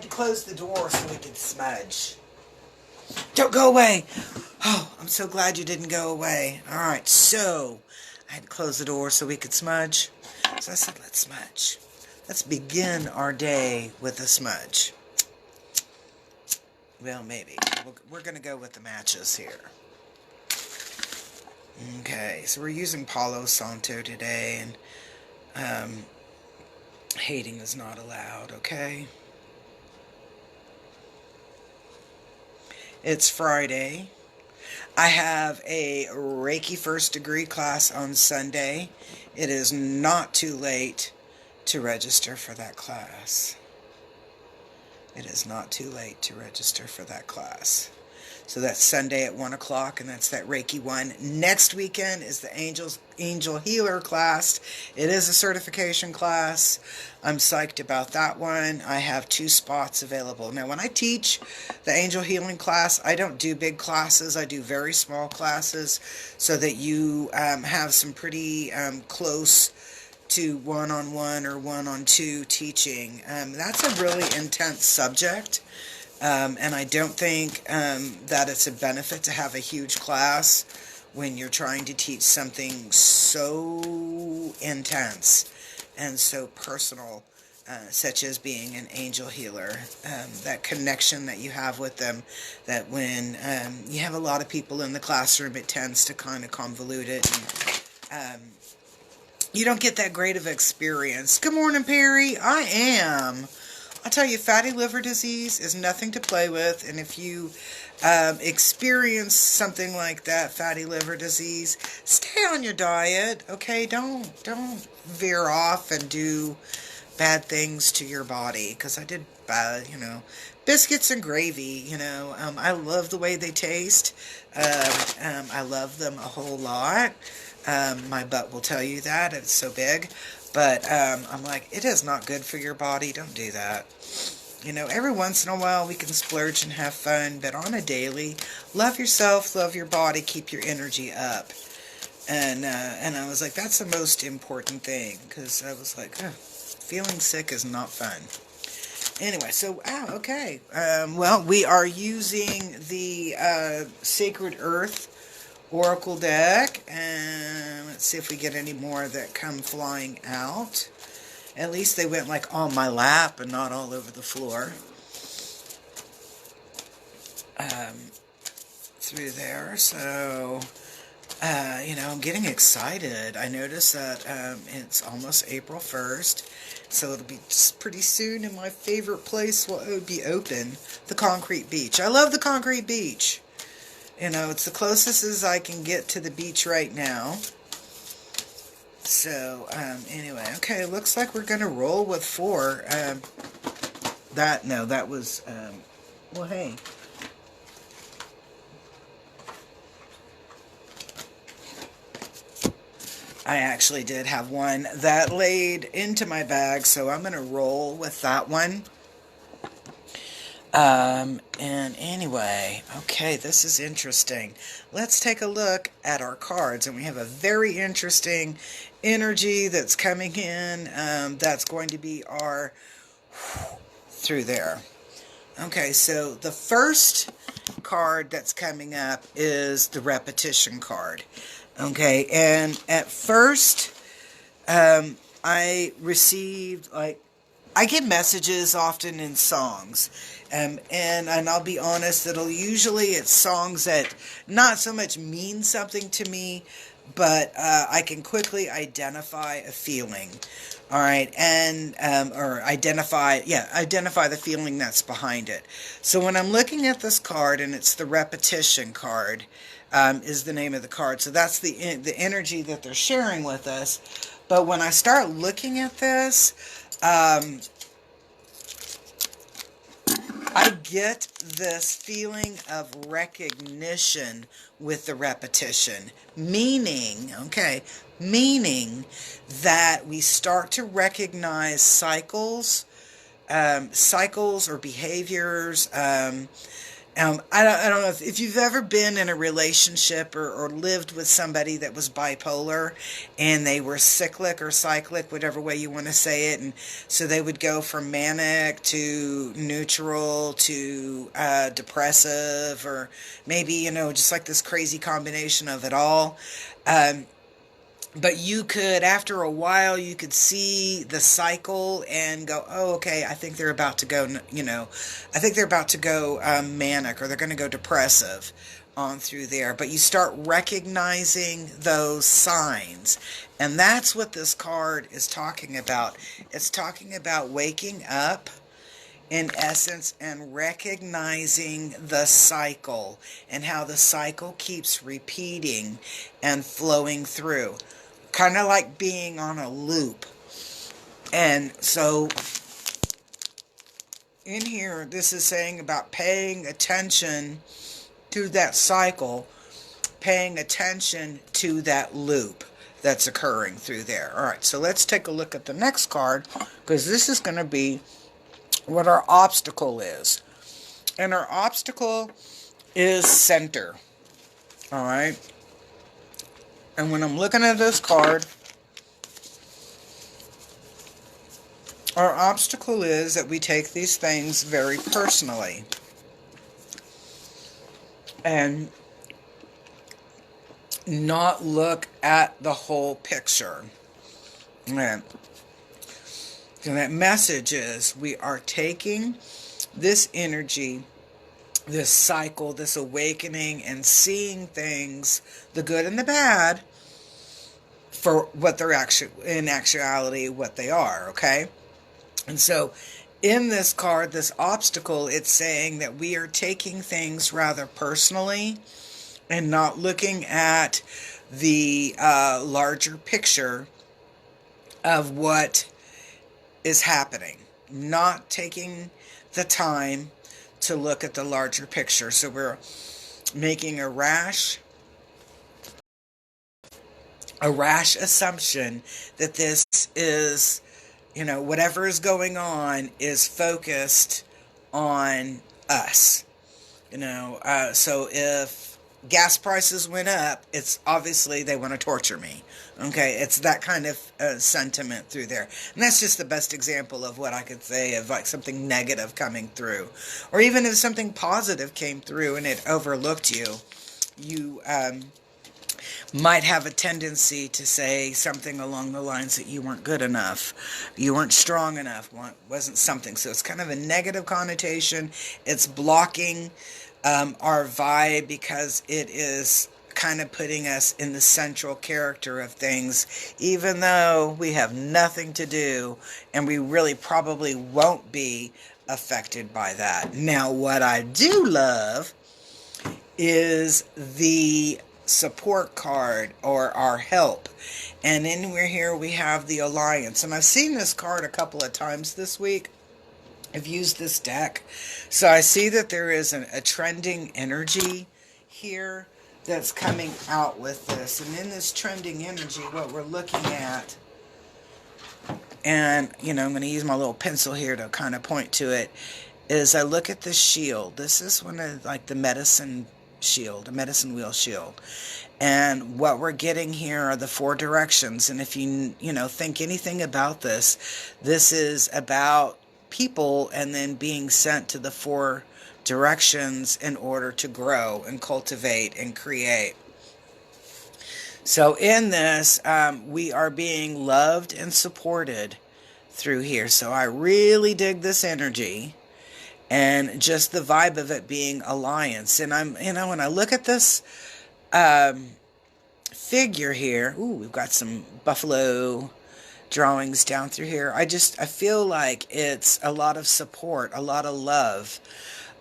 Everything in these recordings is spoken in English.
to close the door so we could smudge. Don't go away. Oh, I'm so glad you didn't go away. All right, so I had to close the door so we could smudge. So I said, let's smudge. Let's begin our day with a smudge. Well, maybe. We're going to go with the matches here. Okay, so we're using Palo Santo today, and hating is not allowed, okay? It's Friday. I have a Reiki First Degree class on Sunday. It is not too late to register for that class. It is not too late to register for that class. So that's Sunday at 1 o'clock, and that's that Reiki 1. Next weekend is the Angel Healer class. It is a certification class. I'm psyched about that one. I have 2 spots available. Now, when I teach the Angel Healing class, I don't do big classes. I do very small classes so that you have some pretty close to one-on-one or one-on-two teaching. That's a really intense subject. And I don't think that it's a benefit to have a huge class when you're trying to teach something so intense and so personal, such as being an angel healer. That connection that you have with them, that when you have a lot of people in the classroom, it tends to kind of convolute it. And, you don't get that great of experience. Good morning, Perry. I'll tell you, fatty liver disease is nothing to play with, and if you experience something like that, fatty liver disease, stay on your diet, okay? Don't veer off and do bad things to your body, because I did bad, biscuits and gravy, I love the way they taste. I love them a whole lot. My butt will tell you that, it's so big. But I'm like, it is not good for your body. Don't do that. Every once in a while we can splurge and have fun, but on a daily, love yourself, love your body, keep your energy up. And I was like, that's the most important thing, because I was like, feeling sick is not fun. Anyway, so, okay. Well, we are using the Sacred Earth Oracle deck, and let's see if we get any more that come flying out. At least they went like on my lap and not all over the floor. Through there, so I'm getting excited. I noticed that it's almost April 1st, so it'll be pretty soon, and my favorite place will be open, the Concrete Beach. I love the Concrete Beach. It's the closest as I can get to the beach right now. So, anyway, okay, looks like we're going to roll with 4. That was, well, hey. I actually did have one that laid into my bag, so I'm going to roll with that one. And anyway, okay, this is interesting. Let's take a look at our cards, and we have a very interesting energy that's coming in. That's going to be our through there. Okay, so the first card that's coming up is the repetition card. Okay, and at first, I received, I get messages often in songs, and I'll be honest, it's songs that not so much mean something to me, but I can quickly identify a feeling, all right, and or identify the feeling that's behind it. So when I'm looking at this card, and it's the repetition card, is the name of the card. So that's the energy that they're sharing with us. But when I start looking at this, I get this feeling of recognition with the repetition, meaning that we start to recognize cycles or behaviors, I don't know if you've ever been in a relationship or lived with somebody that was bipolar and they were cyclic or cyclic, whatever way you want to say it. And so they would go from manic to neutral to depressive, or maybe, just like this crazy combination of it all. Um, but you could, after a while, you could see the cycle and go, oh, okay, I think they're about to go, I think they're about to go manic, or they're going to go depressive on through there. But you start recognizing those signs. And that's what this card is talking about. It's talking about waking up, in essence, and recognizing the cycle and how the cycle keeps repeating and flowing through, kind of like being on a loop. And so in here, this is saying about paying attention to that cycle, paying attention to that loop that's occurring through there. All right, so let's take a look at the next card, because this is going to be what our obstacle is. And our obstacle is center. All right. And when I'm looking at this card, our obstacle is that we take these things very personally. And not look at the whole picture. And that message is we are taking this energy, this cycle, this awakening, and seeing things, the good and the bad, for what they're actually, in actuality, what they are, okay? And so in this card, this obstacle, it's saying that we are taking things rather personally and not looking at the larger picture of what is happening. Not taking the time to look at the larger picture. So we're making a rash assumption that this is, whatever is going on is focused on us. So if gas prices went up, it's obviously they want to torture me. Okay, it's that kind of sentiment through there. And that's just the best example of what I could say of like something negative coming through. Or even if something positive came through and it overlooked you, you might have a tendency to say something along the lines that you weren't good enough, you weren't strong enough, wasn't something. So it's kind of a negative connotation. It's blocking our vibe, because it is kind of putting us in the central character of things, even though we have nothing to do, and we really probably won't be affected by that. Now, what I do love is the support card, or our help. And in here we have the Alliance. And I've seen this card a couple of times this week. I've used this deck. So I see that there is a trending energy here that's coming out with this. And in this trending energy, what we're looking at, and, I'm going to use my little pencil here to kind of point to it, is I look at the shield. This is one of, like, the medicine shield, a medicine wheel shield. And what we're getting here are the 4 directions. And if you think anything about this, this is about people and then being sent to the 4 directions in order to grow and cultivate and create. So in this, we are being loved and supported through here. So I really dig this energy. And just the vibe of it being Alliance. And I'm, when I look at this figure here, ooh, we've got some buffalo drawings down through here. I feel like it's a lot of support, a lot of love,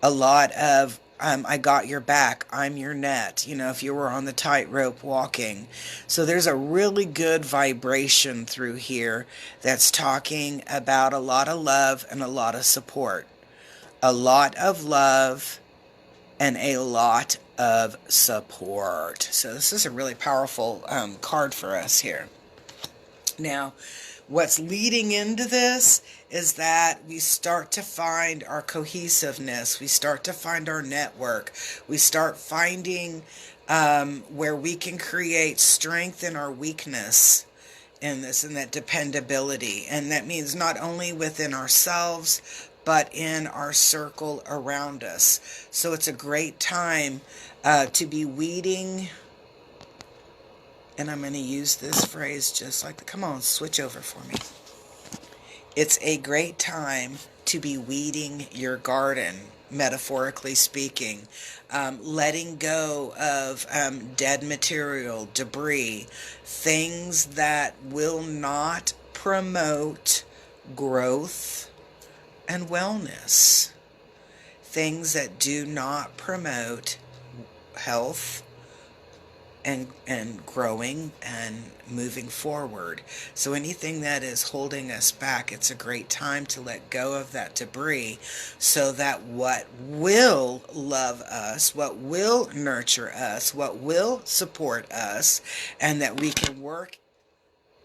a lot of, I got your back, I'm your net, if you were on the tightrope walking. So there's a really good vibration through here that's talking about a lot of love and a lot of support. A lot of love and a lot of support. So this is a really powerful card for us here. Now, what's leading into this is that we start to find our cohesiveness, we start to find our network, we start finding where we can create strength in our weakness in this, and that dependability. And that means not only within ourselves, but in our circle around us. So it's a great time to be weeding. And I'm going to use this phrase just like, come on, switch over for me. It's a great time to be weeding your garden, metaphorically speaking, letting go of dead material, debris, things that will not promote growth and wellness, things that do not promote health and growing and moving forward. So anything that is holding us back, it's a great time to let go of that debris, so that what will love us, what will nurture us, what will support us, and that we can work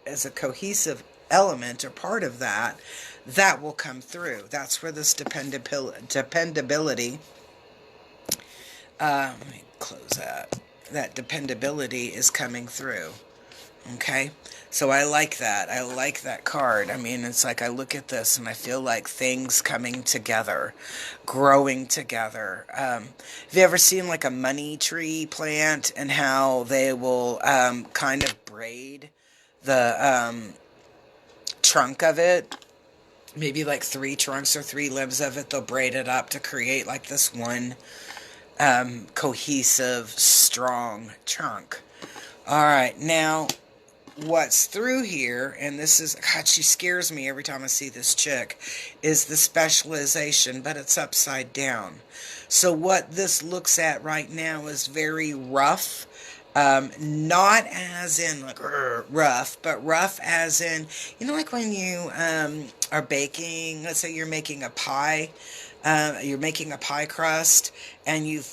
as a cohesive element or part of that, that will come through. That's where this dependability, let me close that dependability is coming through. Okay, so I like that. I like that card. I mean, it's like I look at this and I feel like things coming together, growing together. Have you ever seen like a money tree plant, and how they will kind of braid the trunk of it? Maybe like 3 trunks or 3 limbs of it, they'll braid it up to create like this one cohesive, strong trunk. All right, now what's through here, and this is, God, she scares me every time I see this chick, is the specialization, but it's upside down. So what this looks at right now is very rough. Not as in like rough, but rough as in, you know, like when you are baking, let's say you're making a pie, you're making a pie crust, and you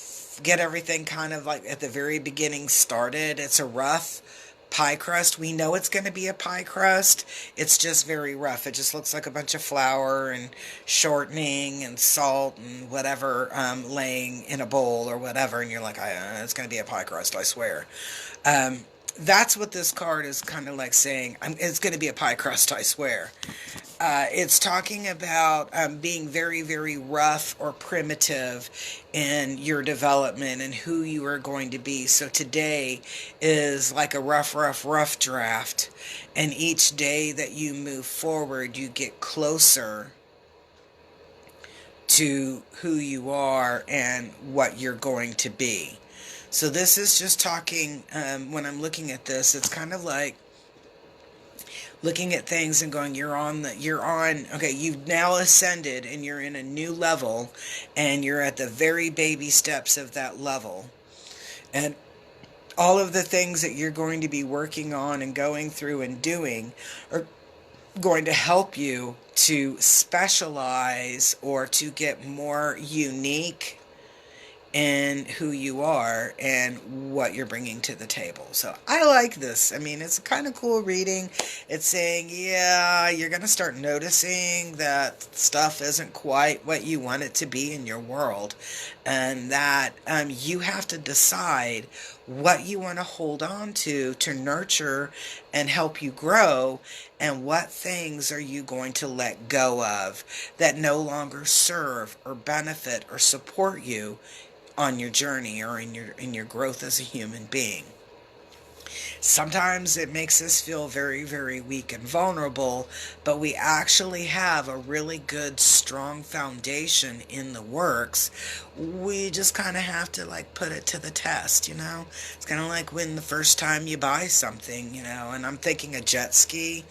get everything kind of like at the very beginning started. It's a rough pie crust. We know it's going to be a pie crust. It's just very rough. It just looks like a bunch of flour and shortening and salt and whatever laying in a bowl or whatever, and you're like, it's going to be a pie crust, I swear. That's what this card is kind of like saying. It's going to be a pie crust, I swear. It's talking about being very, very rough or primitive in your development and who you are going to be. So today is like a rough draft. And each day that you move forward, you get closer to who you are and what you're going to be. So this is just talking, when I'm looking at this, it's kind of like looking at things and going, okay, you've now ascended and you're in a new level, and you're at the very baby steps of that level. And all of the things that you're going to be working on and going through and doing are going to help you to specialize or to get more unique in who you are and what you're bringing to the table. So I like this. I mean, it's a kind of cool reading. It's saying, yeah, you're going to start noticing that stuff isn't quite what you want it to be in your world, and that you have to decide what you want to hold on to nurture and help you grow, and what things are you going to let go of that no longer serve or benefit or support you on your journey or in your growth as a human being. Sometimes it makes us feel very, very weak and vulnerable, but we actually have a really good, strong foundation in the works. We just kind of have to like put it to the test, you know? It's kind of like when the first time you buy something, you know, and I'm thinking a jet ski.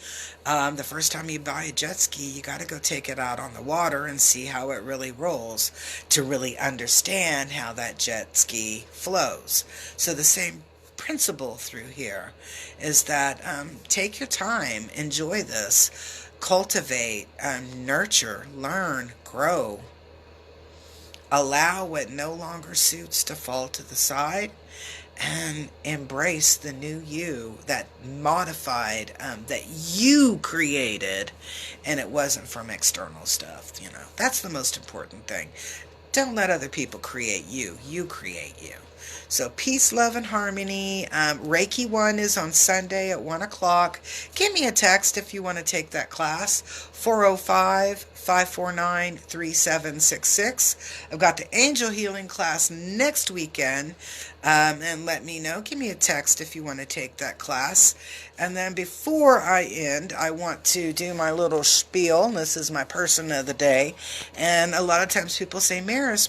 The first time you buy a jet ski, you got to go take it out on the water and see how it really rolls to really understand how that jet ski flows. So the same principle through here is that take your time, enjoy this, cultivate, nurture, learn, grow. Allow what no longer suits to fall to the side, and embrace the new you, that modified, that you created, and it wasn't from external stuff. That's the most important thing. Don't let other people create you. You create you. So peace, love, and harmony. Reiki 1 is on Sunday at 1 o'clock. Give me a text if you want to take that class. 405-549-3766. I've got the angel healing class next weekend. And let me know. Give me a text if you want to take that class. And then before I end, I want to do my little spiel. This is my person of the day. And a lot of times people say, Maris,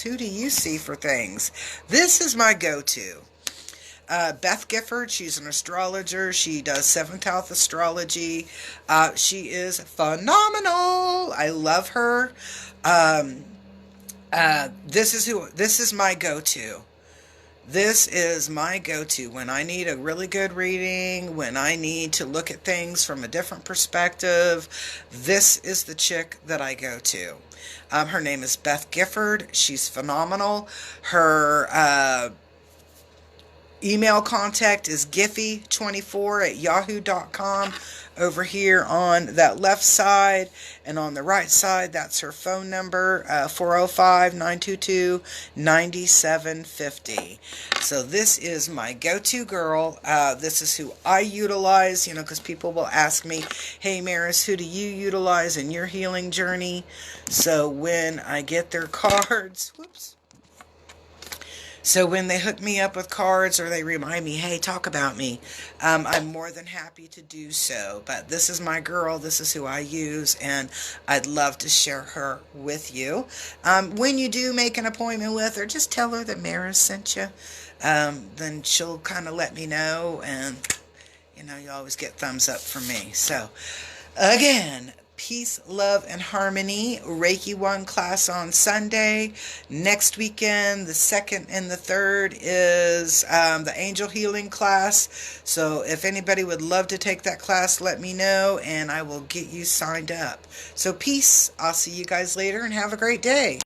who do you see for things? This is my go-to. Beth Gifford, she's an astrologer. She does 7th house astrology. She is phenomenal. I love her. This is my go-to. This is my go-to when I need a really good reading, when I need to look at things from a different perspective. This is the chick that I go to. Her name is Beth Gifford. She's phenomenal. Her email contact is giffy24@yahoo.com. Over here on that left side, and on the right side, that's her phone number, 405-922-9750. So this is my go-to girl. This is who I utilize, because people will ask me, hey Maris, who do you utilize in your healing journey? So when I get their cards, so when they hook me up with cards, or they remind me, hey, talk about me, I'm more than happy to do so. But this is my girl. This is who I use, and I'd love to share her with you. When you do make an appointment with her, just tell her that Maris sent you. Then she'll kind of let me know, and, you always get thumbs up from me. So, again, peace, love, and harmony. Reiki 1 class on Sunday. Next weekend, the 2nd and the 3rd, is the angel healing class. So if anybody would love to take that class, let me know, and I will get you signed up. So peace. I'll see you guys later, and have a great day.